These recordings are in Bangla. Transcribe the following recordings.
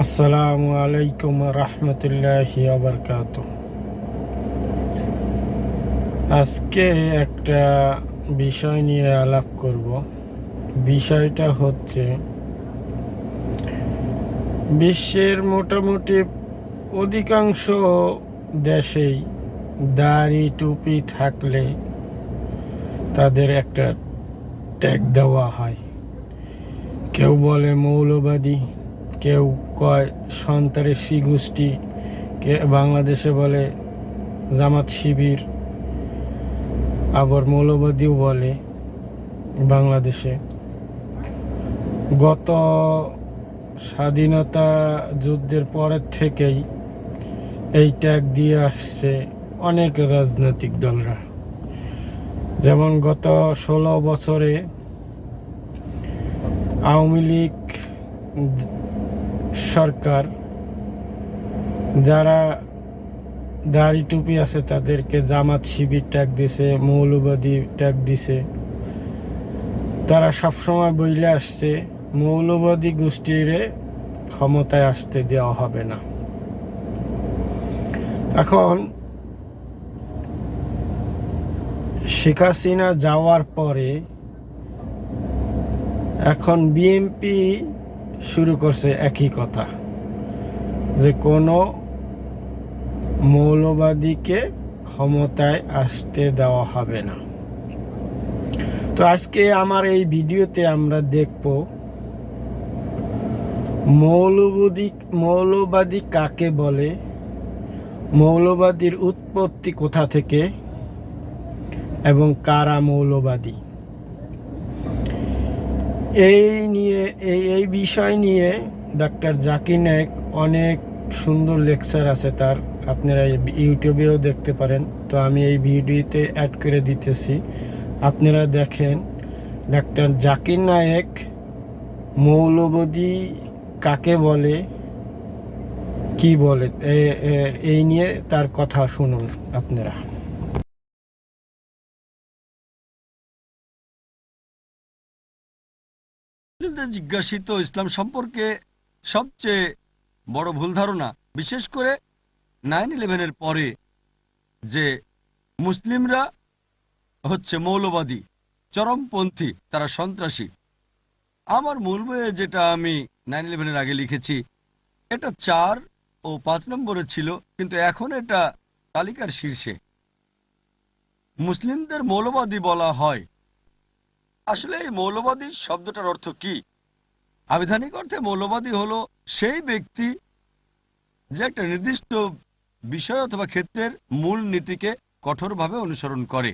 আসসালামু আলাইকুম রহমতুল্লাহি ওয়া আজকে একটা বিষয় নিয়ে আলাপ করব। বিষয়টা হচ্ছে বিশ্বের মোটামুটি অধিকাংশ দেশেই দাড়ি টুপি থাকলে তাদের একটা ট্যাগ দেওয়া হয়। কেউ বলে মৌলবাদী, কেউ কয় সন্ত্রাসী গোষ্ঠী, বাংলাদেশে বলে জামাত শিবির, আবার মৌলবাদীও বলে বাংলাদেশে। গত স্বাধীনতা যুদ্ধের পরের থেকেই এই ট্যাগ দিয়ে আসছে অনেক রাজনৈতিক দলরা। যেমন গত 16 বছরে আওয়ামী লীগ সরকার যারা দাড়ি টুপি আছে তাদেরকে জামাত শিবির ট্যাগ দিছে, মৌলবাদী ট্যাগ দিছে। তারা সবসময় বইলে আসছে মৌলবাদী গোষ্ঠীরে ক্ষমতায় আসতে দেওয়া হবে না। এখন শেখ হাসিনা যাওয়ার পরে এখন বিএনপি শুরু করছে একই কথা, যে কোনো মৌলবাদীকে ক্ষমতায় আসতে দেওয়া হবে না। তো আজকে আমার এই ভিডিওতে আমরা দেখব মৌলবাদী কাকে বলে, মৌলবাদীর উৎপত্তি কোথা থেকে এবং কারা মৌলবাদী। এই বিষয় নিয়ে ডাক্তার জাকির নায়েক অনেক সুন্দর লেকচার আছে তার, আপনারা ইউটিউবেও দেখতে পারেন। তো আমি এই ভিডিওতে অ্যাড করে দিতেছি, আপনারা দেখেন ডাক্তার জাকির নায়েক মৌলবাদী কাকে বলে, কি বলে, এই নিয়ে তার কথা শুনুন আপনারা। জিজ্ঞাসিত ইসলাম সম্পর্কে সবচেয়ে বড় ভুল ধারণা, বিশেষ করে 9/11-এর পরে, যে মুসলিমরা হচ্ছে মৌলবাদী, চরমপন্থী, তারা সন্ত্রাসী। আমার মূল বইয়ে যেটা আমি 9/11-এর আগে লিখেছি, এটা 4 ও 5 নম্বরে ছিল, কিন্তু এখন এটা তালিকার শীর্ষে। মুসলিমদের মৌলবাদী বলা হয়। আসলে এই মৌলবাদী শব্দটার অর্থ কি? আবিধানিক অর্থে মৌলবাদী হলো সেই ব্যক্তি যে একটা নির্দিষ্ট বিষয় অথবা ক্ষেত্রের মূল নীতিকে কঠোরভাবে অনুসরণ করে।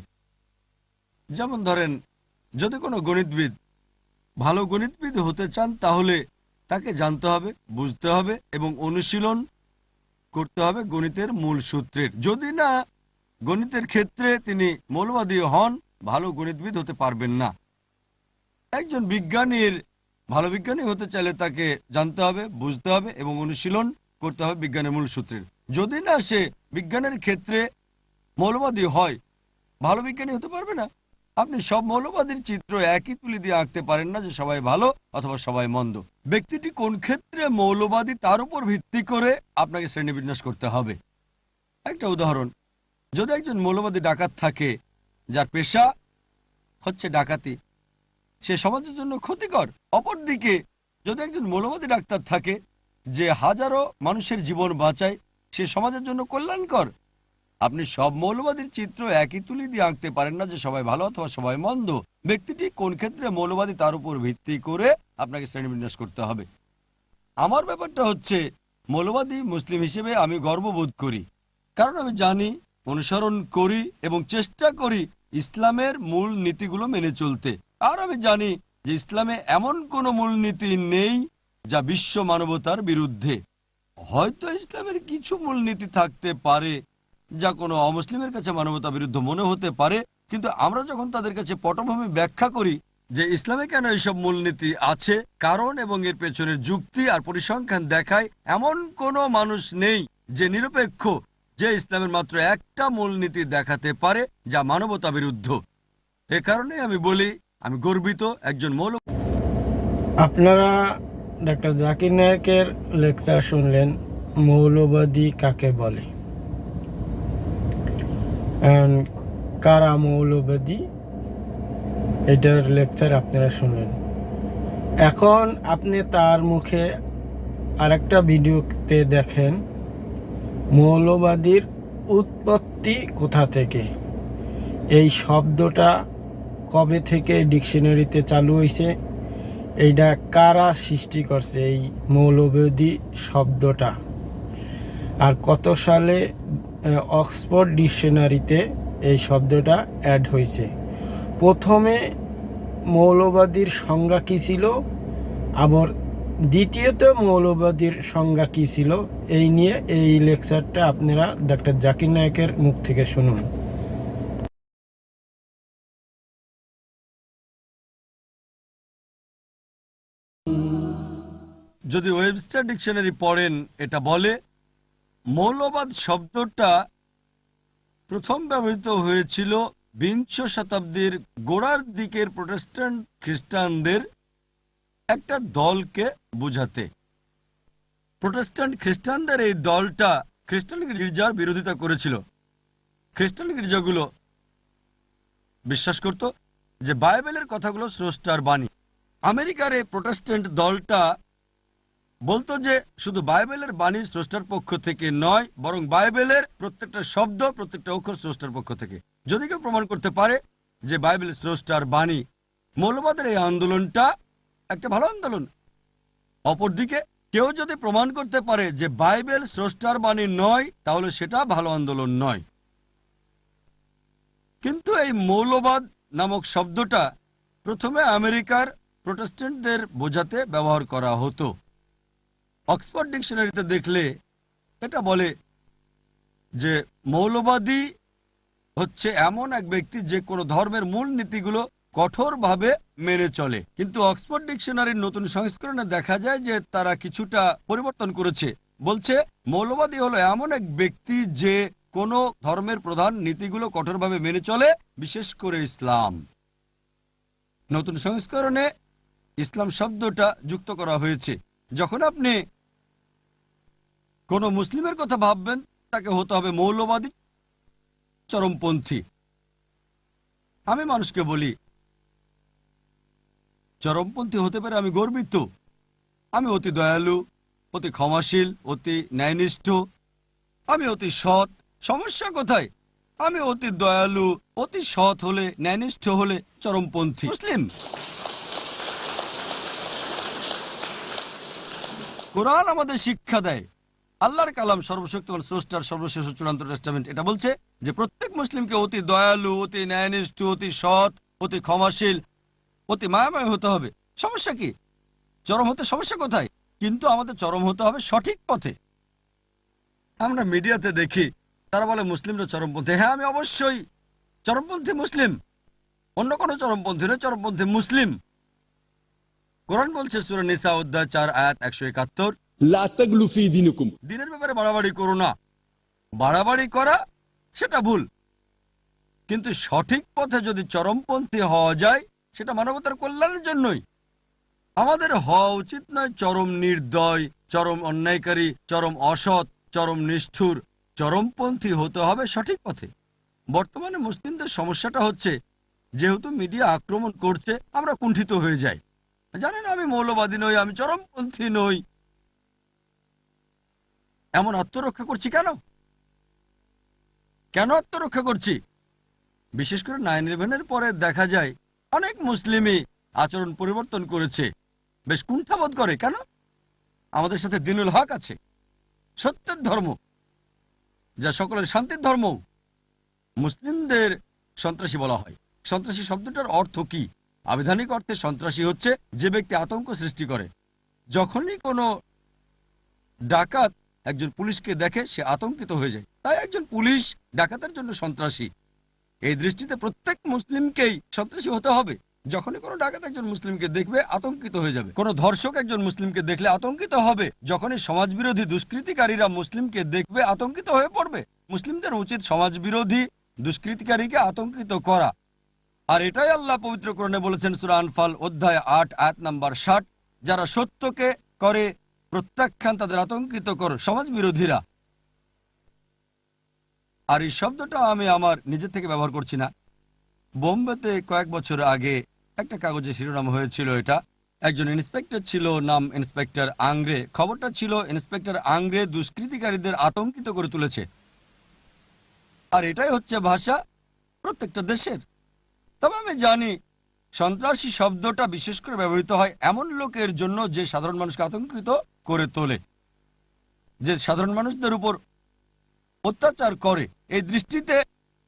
যেমন ধরেন, যদি কোনো গণিতবিদ ভালো গণিতবিদ হতে চান, তাহলে তাকে জানতে হবে, বুঝতে হবে এবং অনুশীলন করতে হবে গণিতের মূল সূত্রের। যদি না গণিতের ক্ষেত্রে তিনি মৌলবাদী হন, ভালো গণিতবিদ হতে পারবেন না। একজন বিজ্ঞানীর ভালো বিজ্ঞানী হতে চাইলে তাকে জানতে হবে, বুঝতে হবে এবং অনুশীলন করতে হবে বিজ্ঞানের মূল সূত্রের। যদি না সে বিজ্ঞানের ক্ষেত্রে মৌলবাদী হয়, ভালো বিজ্ঞানী হতে পারবে না। আপনি সব মৌলবাদীর চিত্র একই তুলি দিয়ে আঁকতে পারেন না, যে সবাই ভালো অথবা সবাই মন্দ। ব্যক্তিটি কোন ক্ষেত্রে মৌলবাদী তার উপর ভিত্তি করে আপনাকে শ্রেণীবিন্যাস করতে হবে। একটা উদাহরণ, যদি একজন মৌলবাদী ডাকাত থাকে, যার পেশা হচ্ছে ডাকাতি, সে সমাজের জন্য ক্ষতিকর। অপরদিকে যদি একজন মৌলবাদী ডাক্তার থাকে, যে হাজারো মানুষের জীবন বাঁচায়, সে সমাজের জন্য কল্যাণকর। আপনি সব মৌলবাদীর চিত্র একই তুলি দিয়ে আঁকতে পারেন না, যে সবাই ভালো অথবা সবাই মন্দ। ব্যক্তিটি কোন ক্ষেত্রে মৌলবাদী তার উপর ভিত্তি করে আপনাকে শ্রেণীবিন্যাস করতে হবে। আমার ব্যাপারটা হচ্ছে, মৌলবাদী মুসলিম হিসেবে আমি গর্ববোধ করি, কারণ আমি জানি, অনুসরণ করি এবং চেষ্টা করি ইসলামের মূল নীতিগুলো মেনে চলতে। আর আমি জানি যে ইসলামে এমন কোনো মূলনীতি নেই যা বিশ্ব মানবতার বিরুদ্ধে। হয়তো ইসলামের কিছু মূলনীতি থাকতে পারে যা কোনো অমুসলিমের কাছে মানবতা বিরুদ্ধ মনে হতে পারে, কিন্তু আমরা যখন তাদের কাছে পটভূমি ব্যাখ্যা করি যে ইসলামে কেন এইসব মূলনীতি আছে, কারণ এবং এর পেছনের যুক্তি আর পরিসংখ্যান দেখায়, এমন কোনো মানুষ নেই যে নিরপেক্ষ, যে ইসলামের মাত্র একটা মূলনীতি দেখাতে পারে যা মানবতা বিরুদ্ধ। এ কারণে আমি বলি, আমি গর্বিত একজন আপনারা ডাক্তার জাকির নায়েকের লেকচার শুনলেন মৌলবাদী কাকে বলে, And কারা মৌলবাদী, এটার লেকচার আপনারা শুনলেন। এখন আপনি তার মুখে আরেকটা ভিডিওতে দেখেন মৌলবাদীর উৎপত্তি কোথা থেকে, এই শব্দটা কবে থেকে ডিকশনারিতে চালু হয়েছে, এইটা কারা সৃষ্টি করছে এই মৌলবাদী শব্দটা, আর কত সালে অক্সফোর্ড ডিকশনারিতে এই শব্দটা অ্যাড হয়েছে। প্রথমে মৌলবাদীর সংজ্ঞা কী ছিল, আবার দ্বিতীয়ত মৌলবাদীর সংজ্ঞা কী ছিল, এই নিয়ে এই লেকচারটা আপনারা ডাক্তার জাকির নায়েকের মুখ থেকে শুনুন। যদি ওয়েবস্টার ডিকশনারি পড়েন, এটা বলে মৌলবাদ শব্দটা প্রথম ব্যবহৃত হয়েছিল বিংশ শতাব্দীর গোড়ার দিকের প্রোটেস্ট্যান্ট খ্রিস্টানদের একটা দলকে বোঝাতে। প্রোটেস্ট্যান্ট খ্রিস্টানদের এই দলটা খ্রিস্টান গির্জার বিরোধিতা করেছিল। খ্রিস্টান গির্জাগুলো বিশ্বাস করত যে বাইবেলের কথাগুলো স্রষ্টার বাণী। আমেরিকার এই প্রোটেস্ট্যান্ট দলটা বলতো যে শুধু বাইবেলের বাণী স্রষ্টার পক্ষ থেকে নয়, বরং বাইবেলের প্রত্যেকটা শব্দ, প্রত্যেকটা অক্ষর স্রষ্টার পক্ষ থেকে। যদি কেউ প্রমাণ করতে পারে যে বাইবেল স্রষ্টার বাণী, মৌলবাদের এই আন্দোলনটা একটা ভালো আন্দোলন। অপরদিকে কেউ যদি প্রমাণ করতে পারে যে বাইবেল স্রষ্টার বাণী নয়, তাহলে সেটা ভালো আন্দোলন নয়। কিন্তু এই মৌলবাদ নামক শব্দটা প্রথমে আমেরিকার প্রোটেস্ট্যান্টদের বোঝাতে ব্যবহার করা হতো। অক্সফোর্ড ডিকশনারিতে দেখলে এটা বলে যে মৌলবাদী হচ্ছে এমন এক ব্যক্তি যে কোনো ধর্মের মূল নীতিগুলো কঠোরভাবে মেনে চলে। কিন্তু অক্সফোর্ড ডিকশনারির নতুন সংস্করণে দেখা যায় যে তারা কিছুটা পরিবর্তন করেছে। বলছে মৌলবাদী হলো এমন এক ব্যক্তি যে কোনো ধর্মের প্রধান নীতিগুলো কঠোরভাবে মেনে চলে, বিশেষ করে ইসলাম। নতুন সংস্করণে ইসলাম শব্দটা যুক্ত করা হয়েছে। যখন আপনি কোনো মুসলিমের কথা ভাববেন, তাকে হতে হবে মৌলবাদী, চরমপন্থী। আমি মানুষকে বলি চরমপন্থী হতে পারে আমি গর্বিত, আমি অতি দয়ালু, অতি ক্ষমাশীল, অতি ন্যায়নিষ্ঠ, আমি অতি সৎ। সমস্যা কোথায়? আমি অতি দয়ালু, অতি সৎ হলে, ন্যায়নিষ্ঠ হলে চরমপন্থী মুসলিম। কোরআন আমাদের শিক্ষা দেয়, আল্লাহর কালাম সর্বশক্তিমান স্রষ্টার সর্বশেষ চূড়ান্ত টেস্টামেন্ট, এটা বলছে যে প্রত্যেক মুসলিমকে অতি দয়ালু, অতি ন্যায়নিষ্ঠ, অতি সৎ, অতি ক্ষমাশীল, অতি মায়াময় হতে হবে। সমস্যা কি? চরম হতে সমস্যা কোথায়? কিন্তু আমাদের চরম হতে হবে সঠিক পথে। আমরা মিডিয়াতে দেখি তারা বলে মুসলিমরা চরমপন্থী। হ্যাঁ, আমি অবশ্যই চরমপন্থী মুসলিম, অন্য কোনো চরমপন্থী নয়, চরমপন্থী মুসলিম। কোরআন বলছে সূরা নিসা অধ্যায় 4 আয়াত 171, লা তাগলু ফি দীনিকুম, দিনের ব্যাপারে বাড়াবাড়ি করো না। বাড়াবাড়ি করা সেটা ভুল, কিন্তু সঠিক পথে যদি চরমপন্থী হওয়া যায় সেটা মানবতার কল্যাণের জন্যই। আমাদের হওয়া উচিত নয় চরম নির্দয়, চরম অন্যায়কারী, চরম অসৎ, চরম নিষ্ঠুর। চরমপন্থী হতে হবে সঠিক পথে। বর্তমানে মুসলিমদের সমস্যাটা হচ্ছে যেহেতু মিডিয়া আক্রমণ করছে, আমরা কুণ্ঠিত হয়ে যাই। জানেন, আমি মৌলবাদী নই, আমি চরমপন্থী নই, এমন আত্মরক্ষা করছি কেন? কেন আত্মরক্ষা করছি? বিশেষ করে 9/11-এর পরে দেখা যায় অনেক মুসলিমই আচরণ পরিবর্তন করেছে, বেশ কুণ্ঠাবোধ করে। কেন? আমাদের সাথে দিনুল হক আছে, সত্যের ধর্ম, যা সকলের শান্তির ধর্ম। মুসলিমদের সন্ত্রাসী বলা হয়। সন্ত্রাসী শব্দটার অর্থ কি? আবিধানিক অর্থে সন্ত্রাসী হচ্ছে যে ব্যক্তি আতঙ্ক সৃষ্টি করে। যখনই কোনো ডাকাত একজন পুলিশকে দেখে সে আতঙ্কিত হয়ে যায়, তাই একজন পুলিশ ডাকাতের জন্য সন্ত্রাসী। এই দৃষ্টিতে প্রত্যেক মুসলিমকেই সন্ত্রাসী হতে হবে। যখনই কোনো ডাকাত একজন মুসলিমকে দেখবে আতঙ্কিত হয়ে যাবে। কোনো ধর্ষক একজন মুসলিমকে দেখলে আতঙ্কিত হবে। যখনই সমাজবিরোধী দুষ্কৃতিকারীরা মুসলিমকে দেখবে আতঙ্কিত হয়ে পড়বে। মুসলিমদের উচিত সমাজবিরোধী দুষ্কৃতিকারীকে আতঙ্কিত করা। আর এটাই আল্লাহ পবিত্র কোরআনে বলেছেন সূরা আনফাল অধ্যায় 8 আয়াত নাম্বার 60, যারা সত্যকে করে প্রত্যাখ্যান, তাদের আতঙ্কিত কর সমাজ বিরোধীরা। আর এই শব্দটা আমি আমার নিজের থেকে ব্যবহার করছি না। বোম্বেতে কয়েক বছর আগে একটা কাগজে শিরোনাম হয়েছিল এটা। একজন ইন্সপেক্টর ছিল, নাম ইন্সপেক্টর আংগ্রে। খবরটা ছিল ইন্সপেক্টর আংগ্রে দুষ্কৃতিকারীদের আতঙ্কিত করে তুলেছে। আর এটাই হচ্ছে ভাষা প্রত্যেকটা দেশের। তবে আমি জানি সন্ত্রাসী শব্দটা বিশেষ করে ব্যবহৃত হয় এমন লোকের জন্য যে সাধারণ মানুষকে আতঙ্কিত করে তোলে, যে সাধারণ মানুষদের উপর অত্যাচার করে। এই দৃষ্টিতে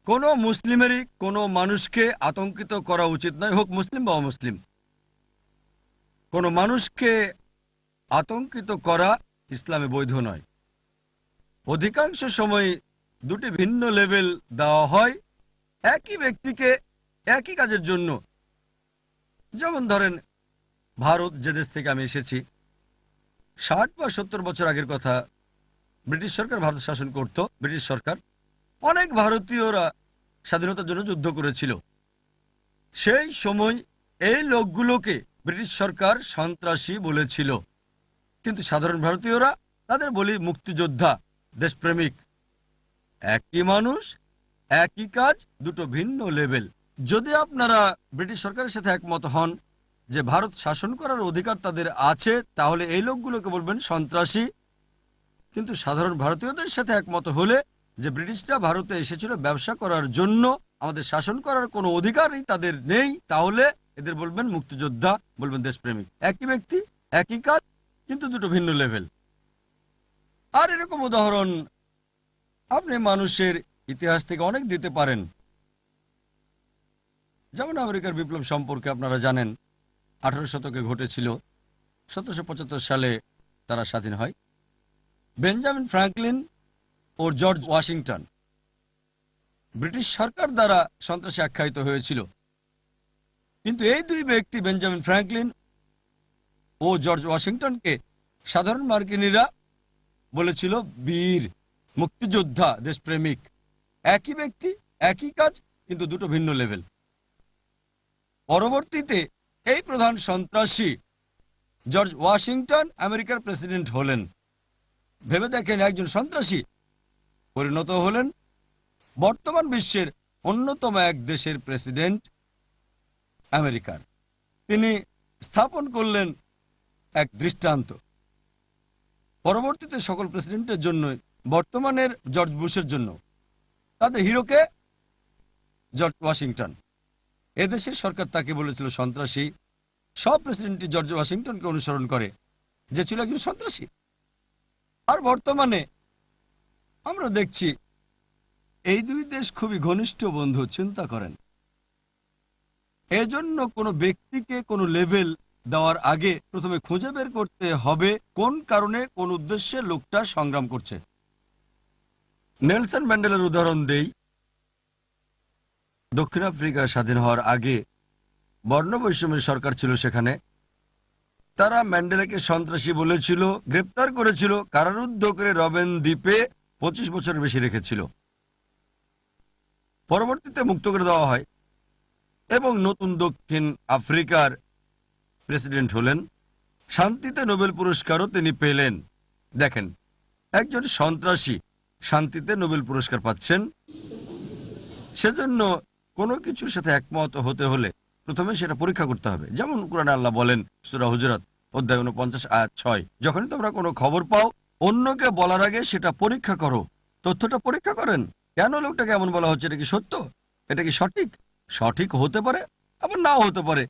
কোনো মুসলিমেরই কোনো মানুষকে আতঙ্কিত করা উচিত নয়, হোক মুসলিম বা অমুসলিম। কোনো মানুষকে আতঙ্কিত করা ইসলামে বৈধ নয়। অধিকাংশ সময় দুটি ভিন্ন লেভেল দেওয়া হয় একই ব্যক্তিকে একই কাজের জন্য। যেমন ধরেন, ভারত যে দেশ থেকে আমি এসেছি, 60 বা 70 বছর আগের কথা, ব্রিটিশ সরকার ভারত শাসন করত। ব্রিটিশ সরকার, অনেক ভারতীয়রা স্বাধীনতার জন্য যুদ্ধ করেছিল। সেই সময় এই লোকগুলোকে ব্রিটিশ সরকার সন্ত্রাসী বলেছিল, কিন্তু সাধারণ ভারতীয়রা তাদের বলি মুক্তিযোদ্ধা, দেশপ্রেমিক। একই মানুষ, একই কাজ, দুটো ভিন্ন লেভেল। যদি আপনারা ব্রিটিশ সরকারের সাথে একমত হন যে ভারত শাসন করার অধিকার তাদের আছে, তাহলে এই লোকগুলোকে বলবেন সন্ত্রাসী। কিন্তু সাধারণ ভারতীয়দের সাথে একমত হলে যে ব্রিটিশরা ভারতে এসেছিল ব্যবসা করার জন্য, আমাদের শাসন করার কোনো অধিকারই তাদের নেই, তাহলে এদের বলবেন মুক্তিযোদ্ধা, বলবেন দেশপ্রেমিক। একই ব্যক্তি, একই কাজ, কিন্তু দুটো ভিন্ন লেভেল। আর এরকম উদাহরণ আপনি মানুষের ইতিহাস থেকে অনেক দিতে পারেন। যেমন আমেরিকার বিপ্লব সম্পর্কে আপনারা জানেন, 18 শতকে ঘটেছিল। 1775 সালে তারা স্বাধীন হয়। বেঞ্জামিন ফ্রাঙ্কলিন ও জর্জ ওয়াশিংটন ব্রিটিশ সরকার দ্বারা সন্ত্রাসী আখ্যায়িত হয়েছিল, কিন্তু এই দুই ব্যক্তি, বেঞ্জামিন ফ্রাঙ্কলিন ও জর্জ ওয়াশিংটনকে সাধারণ মার্কিনীরা বলেছিল বীর, মুক্তিযোদ্ধা, দেশপ্রেমিক। একই ব্যক্তি, একই কাজ, কিন্তু দুটো ভিন্ন লেভেল। পরবর্তীতে এই প্রধান সন্ত্রাসী জর্জ ওয়াশিংটন আমেরিকার প্রেসিডেন্ট হলেন। ভেবে দেখেন, একজন সন্ত্রাসী পরিণত হলেন বর্তমান বিশ্বের অন্যতম এক দেশের প্রেসিডেন্ট, আমেরিকার। তিনি স্থাপন করলেন এক দৃষ্টান্ত। পরবর্তীতে সকল প্রেসিডেন্টের জন্য, বর্তমানের জর্জ বুশের জন্য, তাদের হিরোকে জর্জ ওয়াশিংটন। এদেশের সরকার তাকে বলেছিল সন্ত্রাসী। সব প্রেসিডেন্টই জর্জ ওয়াশিংটনকে অনুসরণ করে, যে ছিল একজন সন্ত্রাসী। আর বর্তমানে আমরা দেখছি এই দুই দেশ খুবই ঘনিষ্ঠ বন্ধু। চিন্তা করেন, এজন্য কোনো ব্যক্তিকে কোনো লেভেল দেওয়ার আগে প্রথমে খুঁজে বের করতে হবে কোন কারণে, কোন উদ্দেশ্যে লোকটা সংগ্রাম করছে। নেলসন ম্যান্ডেলার উদাহরণ দেই। দক্ষিণ আফ্রিকা স্বাধীন হওয়ার আগে বর্ণবৈষম্যের সরকার ছিল সেখানে। তারা ম্যান্ডেলাকে সন্ত্রাসী বলেছিল, গ্রেপ্তার করেছিল, কারারুদ্ধ করে রবেন দ্বীপে 25 বছরের বেশি রেখেছিল। পরবর্তীতে মুক্ত করে দেওয়া হয় এবং নতুন দক্ষিণ আফ্রিকার প্রেসিডেন্ট হলেন। শান্তিতে নোবেল পুরস্কারও তিনি পেলেন। দেখেন, একজন সন্ত্রাসী শান্তিতে নোবেল পুরস্কার পাচ্ছেন। সেজন্য কোনো কিছুর সাথে একমত হতে হলে প্রথমে সেটা পরীক্ষা করতে হবে। যেমন কুরআনে আল্লাহ বলেন, সূরা হুজুরাত অধ্যায় 49 আয়াত 6, যখনই তোমরা কোনো খবর পাও, অন্যকে বলার আগে সেটা পরীক্ষা করো। তথ্যটা পরীক্ষা করেন, কেন লোকটাকে এমন বলা হচ্ছে, এটা কি সত্য, এটা কি সঠিক? সঠিক হতে পারে, আবার নাও হতে পারে।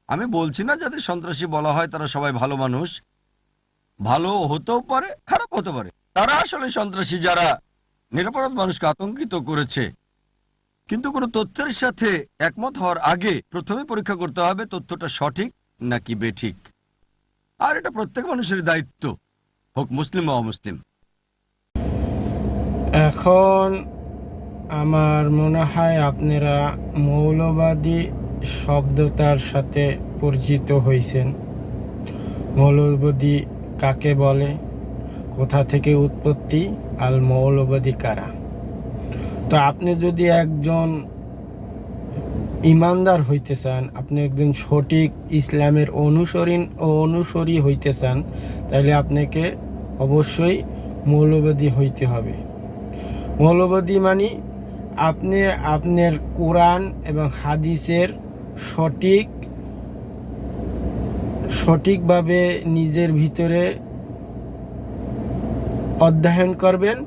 আমি বলছি না যাদের সন্ত্রাসী বলা হয় তারা সবাই ভালো মানুষ, ভালো হতেও পারে, খারাপ হতে পারে। তারা আসলে সন্ত্রাসী যারা নিরপরাধ মানুষকে আতঙ্কিত করেছে। কিন্তু কোনো তথ্যের সাথে একমত হওয়ার আগে প্রথমে পরীক্ষা করতে হবে তথ্যটা সঠিক নাকি বেঠিক। আর এটা প্রত্যেক মানুষের দায়িত্ব, হোক মুসলিম বা অমুসলিম। এখন আমার মনে হয় আপনারা মৌলবাদী শব্দটার সাথে পরিচিত হয়েছেন। মৌলবাদী কাকে বলে, কোথা থেকে উৎপত্তি, আর মৌলবাদী কারা। তো আপনি যদি একজন ইমানদার হইতে চান, আপনি একজন সঠিক ইসলামের অনুসরী হইতে চান, তাহলে আপনাকে অবশ্যই মৌলবাদী হইতে হবে। মৌলবাদী মানে আপনি আপনার কোরআন এবং হাদিসের সঠিকভাবে নিজের ভিতরে অধ্যয়ন করবেন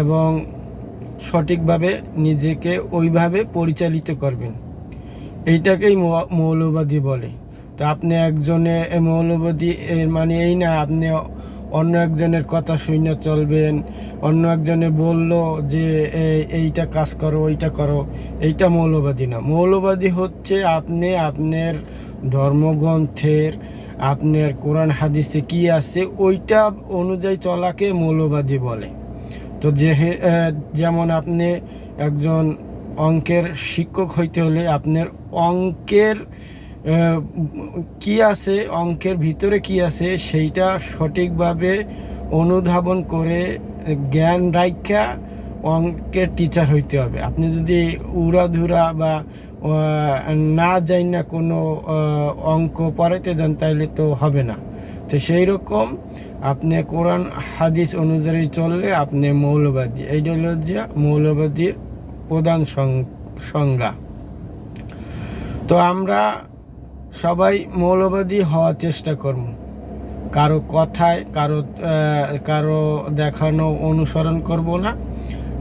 এবং সঠিকভাবে নিজেকে ওইভাবে পরিচালিত করবেন। এইটাকেই মৌলবাদী বলে। তো আপনি একজনে মৌলবাদী এর মানে এই না আপনি অন্য একজনের কথা শুনে চলবেন, অন্য একজনে বললো যে এইটা কাজ করো ওইটা করো, এইটা মৌলবাদী না। মৌলবাদী হচ্ছে আপনি আপনার ধর্মগ্রন্থের, আপনার কোরআন হাদিসে কি আছে ওইটা অনুযায়ী চলাকে মৌলবাদী বলে। তো যেমন আপনি একজন অঙ্কের শিক্ষক হইতে হলে আপনার অঙ্কের কি আছে, অঙ্কের ভিতরে কি আছে সেইটা সঠিকভাবে অনুধাবন করে জ্ঞান রাখা অঙ্কের টিচার হইতে হবে। আপনি যদি উড়াধুরা বা না যাই না কোনো অঙ্ক পড়াইতে যান তাইলে তো হবে না। তো সেই রকম আপনি কোরআন হাদিস অনুযায়ী চললে আপনি মৌলবাদী। এইটা হলো যে মৌলবাদীর প্রধান সংজ্ঞা। তো আমরা সবাই মৌলবাদী হওয়ার চেষ্টা করব, কারো কথায় কারো দেখানো অনুসরণ করব না।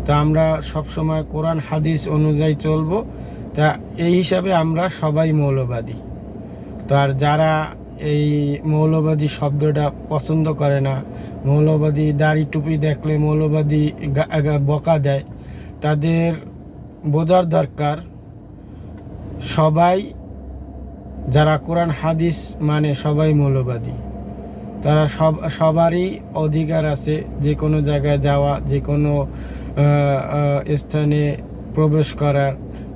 তো আমরা সবসময় কোরআন হাদিস অনুযায়ী চলবো। তা এই হিসাবে আমরা সবাই মৌলবাদী। তো আর যারা এই মৌলবাদী শব্দটা পছন্দ করে না, মৌলবাদী দাড়ি টুপি দেখলে মৌলবাদী বকা দেয়, তাদের বোঝার দরকার সবাই যারা কোরআন হাদিস মানে সবাই মৌলবাদী। তারা সবারই অধিকার আছে যে কোনো জায়গায় যাওয়া, যে কোনো স্থানে প্রবেশ করার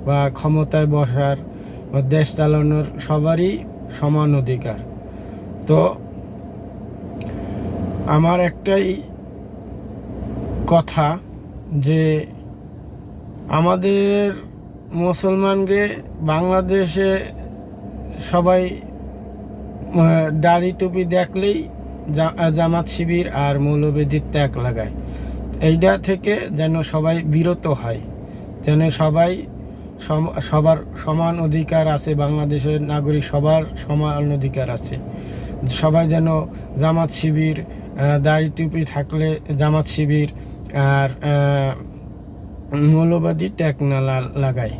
বা ক্ষমতায় বসার বা দেশ চালানোর সবারই সমান অধিকার। তো আমার একটাই কথা যে আমাদের মুসলমানকে বাংলাদেশে সবাই দাড়ি টুপি দেখলেই জামাত শিবির আর মৌলবাদীর ত্যাগ লাগায়। এইটা থেকে যেন সবাই বিরত হয়, যেন সবার সমান অধিকার আছে, বাংলাদেশের নাগরিক সবার সমান অধিকার আছে। সবাই যেন জামাত শিবির, দাড়ি টুপি থাকলে জামাত শিবির আর মৌলবাদী ত্যাগ না লাগায়।